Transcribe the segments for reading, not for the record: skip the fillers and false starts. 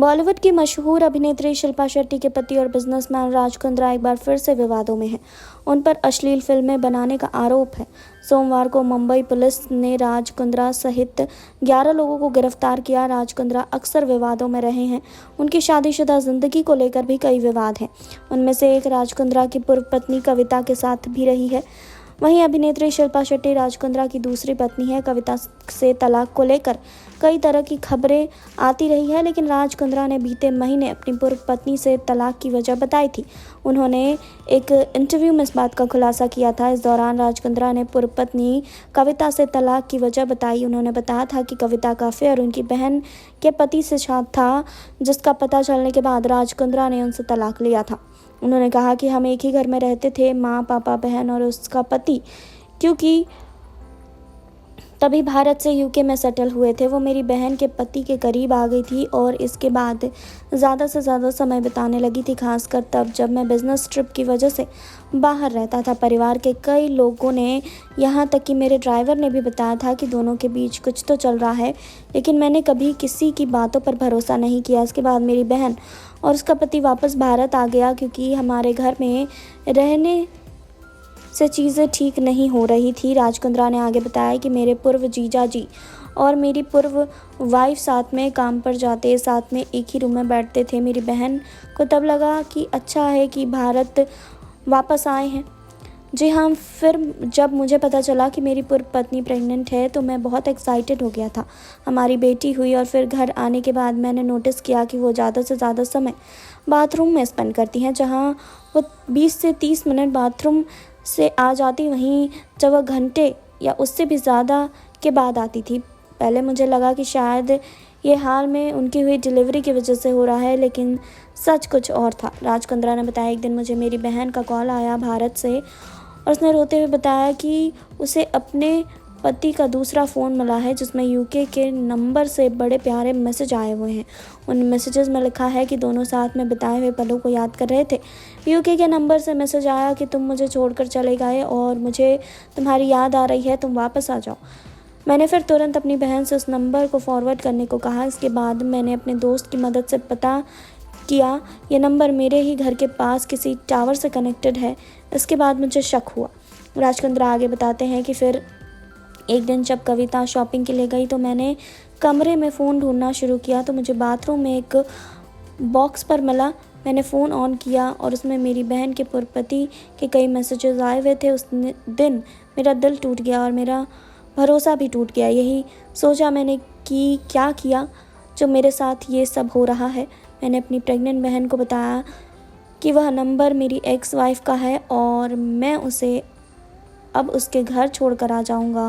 बॉलीवुड की मशहूर अभिनेत्री शिल्पा शेट्टी के पति और बिजनेसमैन राज कुंद्रा एक बार फिर से विवादों में हैं। उन पर अश्लील फिल्में बनाने का आरोप है। सोमवार को मुंबई पुलिस ने राज कुंद्रा सहित 11 लोगों को गिरफ्तार किया। राज कुंद्रा अक्सर विवादों में रहे हैं। उनकी शादीशुदा जिंदगी को लेकर भी कई विवाद हैं। उनमें से एक राज कुंद्रा की पूर्व पत्नी कविता के साथ भी रही है। वहीं अभिनेत्री शिल्पा शेट्टी राज कुंद्रा की दूसरी पत्नी है। कविता से तलाक को लेकर कई तरह की खबरें आती रही है, लेकिन राज कुंद्रा ने बीते महीने अपनी पूर्व पत्नी से तलाक की वजह बताई थी। उन्होंने एक इंटरव्यू में इस बात का खुलासा किया था। इस दौरान राज कुंद्रा ने पूर्व पत्नी कविता से तलाक की वजह बताई। उन्होंने बताया था कि कविता का अफेयर उनकी बहन के पति से था, जिसका पता चलने के बाद राज कुंद्रा ने उनसे तलाक लिया था। उन्होंने कहा कि हम एक ही घर में रहते थे, माँ, पापा, बहन और उसका पति, क्योंकि तभी भारत से यूके में सेटल हुए थे। वो मेरी बहन के पति के करीब आ गई थी और इसके बाद ज़्यादा से ज़्यादा समय बिताने लगी थी, खासकर तब जब मैं बिज़नेस ट्रिप की वजह से बाहर रहता था। परिवार के कई लोगों ने, यहाँ तक कि मेरे ड्राइवर ने भी बताया था कि दोनों के बीच कुछ तो चल रहा है, लेकिन मैंने कभी किसी की बातों पर भरोसा नहीं किया। इसके बाद मेरी बहन और उसका पति वापस भारत आ गया, क्योंकि हमारे घर में रहने से चीज़ें ठीक नहीं हो रही थी। राज कुंद्रा ने आगे बताया कि मेरे पूर्व जीजा जी और मेरी पूर्व वाइफ साथ में काम पर जाते, साथ में एक ही रूम में बैठते थे। मेरी बहन को तब लगा कि अच्छा है कि भारत वापस आए हैं। जी हाँ, फिर जब मुझे पता चला कि मेरी पूर्व पत्नी प्रेग्नेंट है तो मैं बहुत एक्साइटेड हो गया था। हमारी बेटी हुई और फिर घर आने के बाद मैंने नोटिस किया कि वो ज़्यादा से ज़्यादा समय बाथरूम में स्पेंड करती हैं। जहाँ वो 20 से 30 मिनट बाथरूम से आ जाती, वहीं जब वह घंटे या उससे भी ज़्यादा के बाद आती थी। पहले मुझे लगा कि शायद ये हाल में उनकी हुई डिलीवरी की वजह से हो रहा है, लेकिन सच कुछ और था। राज कुंद्रा ने बताया, एक दिन मुझे मेरी बहन का कॉल आया भारत से और उसने रोते हुए बताया कि उसे अपने पति का दूसरा फ़ोन मिला है, जिसमें यूके के नंबर से बड़े प्यारे मैसेज आए हुए हैं। उन मैसेजेस में लिखा है कि दोनों साथ में बिताए हुए पलों को याद कर रहे थे। यूके के नंबर से मैसेज आया कि तुम मुझे छोड़कर चले गए और मुझे तुम्हारी याद आ रही है, तुम वापस आ जाओ। मैंने फिर तुरंत अपनी बहन से उस नंबर को फॉरवर्ड करने को कहा। इसके बाद मैंने अपने दोस्त की मदद से पता किया, ये नंबर मेरे ही घर के पास किसी टावर से कनेक्टेड है। इसके बाद मुझे शक हुआ। राज कुंद्रा आगे बताते हैं कि फिर एक दिन जब कविता शॉपिंग के लिए गई तो मैंने कमरे में फ़ोन ढूंढना शुरू किया, तो मुझे बाथरूम में एक बॉक्स पर मिला। मैंने फ़ोन ऑन किया और उसमें मेरी बहन के पूर्व पति के कई मैसेजेस आए हुए थे। उस दिन मेरा दिल टूट गया और मेरा भरोसा भी टूट गया। यही सोचा मैंने कि क्या किया जो मेरे साथ ये सब हो रहा है। मैंने अपनी प्रेग्नेंट बहन को बताया कि वह नंबर मेरी एक्स वाइफ का है और मैं उसे अब उसके घर छोड़कर आ जाऊंगा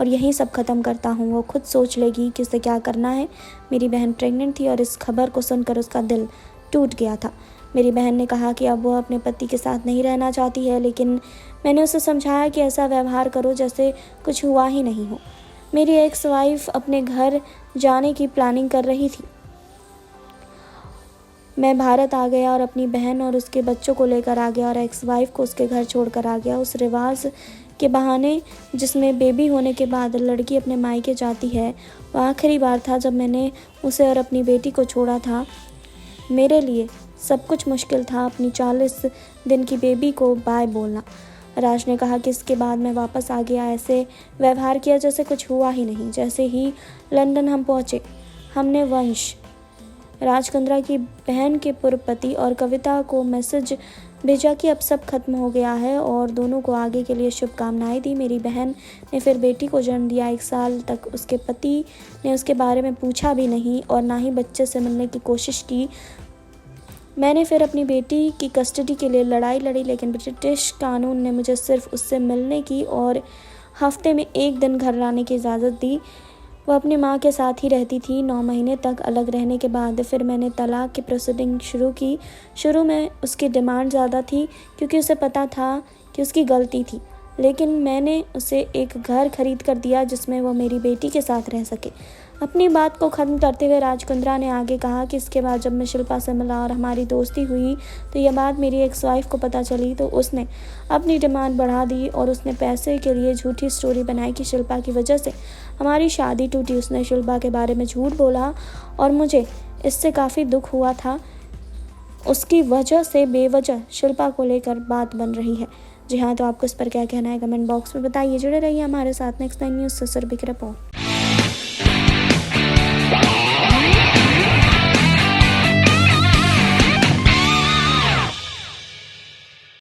और यही सब ख़त्म करता हूँ। वो खुद सोच लेगी कि उसे क्या करना है। मेरी बहन प्रेग्नेंट थी और इस खबर को सुनकर उसका दिल टूट गया था। मेरी बहन ने कहा कि अब वो अपने पति के साथ नहीं रहना चाहती है, लेकिन मैंने उसे समझाया कि ऐसा व्यवहार करो जैसे कुछ हुआ ही नहीं हो। मेरी एक्स वाइफ अपने घर जाने की प्लानिंग कर रही थी। मैं भारत आ गया और अपनी बहन और उसके बच्चों को लेकर आ गया और एक्स वाइफ को उसके घर छोड़कर आ गया। उस रिवाज के बहाने जिसमें बेबी होने के बाद लड़की अपने मायके जाती है, वो आखिरी बार था जब मैंने उसे और अपनी बेटी को छोड़ा था। मेरे लिए सब कुछ मुश्किल था, अपनी 40 दिन की बेबी को बाय बोलना। राज ने कहा कि इसके बाद मैं वापस आ गया, ऐसे व्यवहार किया जैसे कुछ हुआ ही नहीं। जैसे ही लंदन हम पहुँचे, हमने वंश, राज कुंद्रा की बहन के पूर्व पति और कविता को मैसेज भेजा कि अब सब खत्म हो गया है और दोनों को आगे के लिए शुभकामनाएं दी। मेरी बहन ने फिर बेटी को जन्म दिया। 1 साल तक उसके पति ने उसके बारे में पूछा भी नहीं और ना ही बच्चे से मिलने की कोशिश की। मैंने फिर अपनी बेटी की कस्टडी के लिए लड़ाई लड़ी, लेकिन ब्रिटिश कानून ने मुझे सिर्फ उससे मिलने की और हफ्ते में 1 दिन घर लाने की इजाज़त दी। वह अपनी माँ के साथ ही रहती थी। 9 महीने तक अलग रहने के बाद फिर मैंने तलाक की प्रोसीडिंग शुरू की। शुरू में उसकी डिमांड ज़्यादा थी, क्योंकि उसे पता था कि उसकी गलती थी, लेकिन मैंने उसे एक घर खरीद कर दिया जिसमें वो मेरी बेटी के साथ रह सके। अपनी बात को ख़त्म करते हुए राज कुंद्रा ने आगे कहा कि इसके बाद जब मैं शिल्पा से मिला और हमारी दोस्ती हुई तो यह बात मेरी एक्स वाइफ को पता चली, तो उसने अपनी डिमांड बढ़ा दी और उसने पैसे के लिए झूठी स्टोरी बनाई कि शिल्पा की वजह से हमारी शादी टूटी। उसने शिल्पा के बारे में झूठ बोला और मुझे इससे काफ़ी दुख हुआ था। उसकी वजह से बेवजह शिल्पा को लेकर बात बन रही है। जी हाँ, तो आपको इस पर क्या कहना है कमेंट बॉक्स में बताइए। जुड़े रहिए हमारे साथ। नेक्स्ट 9 न्यूज़ से सुरभि की रिपोर्ट।